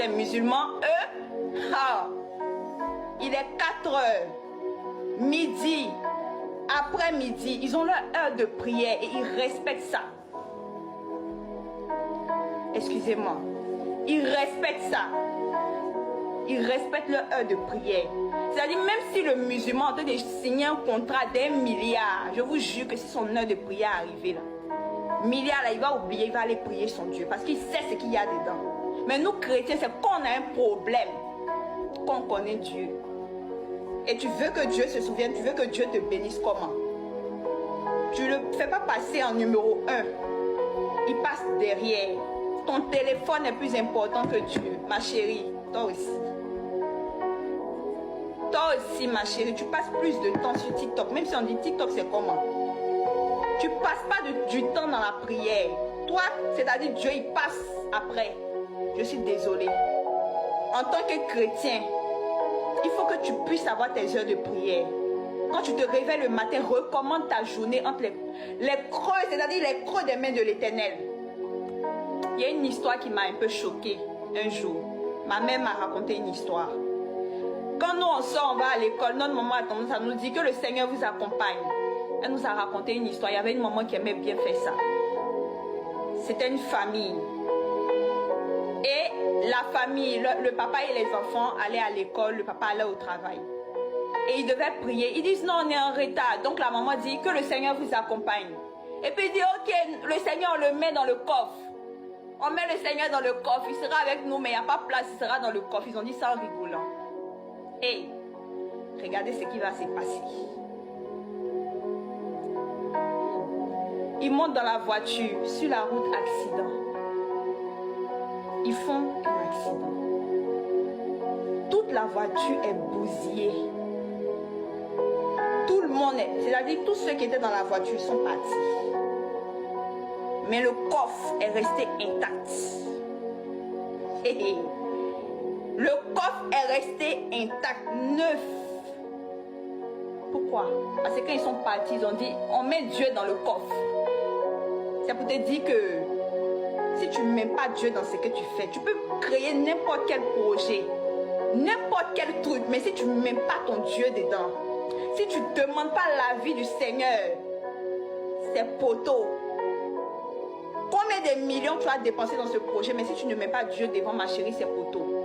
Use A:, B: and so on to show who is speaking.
A: les musulmans, eux, il est 4 heures, midi, après-midi, ils ont leur heure de prière et ils respectent ça. Excusez-moi. Ils respectent ça. Ils respectent leur heure de prière. C'est-à-dire, même si le musulman est en train de signer un contrat d'1 milliard, je vous jure que si son heure de prière est arrivée là, milliard là, il va oublier, il va aller prier son Dieu parce qu'il sait ce qu'il y a dedans. Mais nous chrétiens, c'est qu'on a un problème, qu'on connaît Dieu. Et tu veux que Dieu se souvienne, tu veux que Dieu te bénisse comment? Tu ne le fais pas passer en numéro 1. Il passe derrière. Ton téléphone est plus important que Dieu, ma chérie. Toi aussi. Toi aussi, ma chérie, tu passes plus de temps sur TikTok. Même si on dit TikTok, c'est comment? Tu passes pas du temps dans la prière. Toi, c'est-à-dire Dieu, il passe après. Je suis désolée. En tant que chrétien, il faut que tu puisses avoir tes heures de prière. Quand tu te réveilles le matin, recommande ta journée entre les creux, c'est-à-dire les creux des mains de l'Éternel. Il y a une histoire qui m'a un peu choquée un jour. Ma mère m'a raconté une histoire. Quand nous on sort, on va à l'école, notre maman a tendance à nous dire que le Seigneur vous accompagne. Elle nous a raconté une histoire. Il y avait une maman qui aimait bien faire ça. C'était une famille. Et la famille, le papa et les enfants allaient à l'école, le papa allait au travail. Et ils devaient prier. Ils disent non, on est en retard. Donc la maman dit que le Seigneur vous accompagne. Et puis il dit ok, le Seigneur on le met dans le coffre. On met le Seigneur dans le coffre, il sera avec nous, mais il n'y a pas place, il sera dans le coffre. Ils ont dit ça en rigolant. Et regardez ce qui va se passer. Ils montent dans la voiture, sur la route, accident. Ils font un accident. Toute la voiture est bousillée. Tout le monde est, c'est-à-dire tous ceux qui étaient dans la voiture sont partis. Mais le coffre est resté intact. Le coffre est resté intact, neuf. Pourquoi? Parce que quand ils sont partis, ils ont dit, on met Dieu dans le coffre. C'est pour te dire que si tu ne mets pas Dieu dans ce que tu fais, tu peux créer n'importe quel projet, n'importe quel truc, mais si tu ne mets pas ton Dieu dedans, si tu ne demandes pas l'avis du Seigneur, c'est poteau. Combien de millions tu as dépensé dans ce projet, mais si tu ne mets pas Dieu devant, ma chérie, c'est poteau.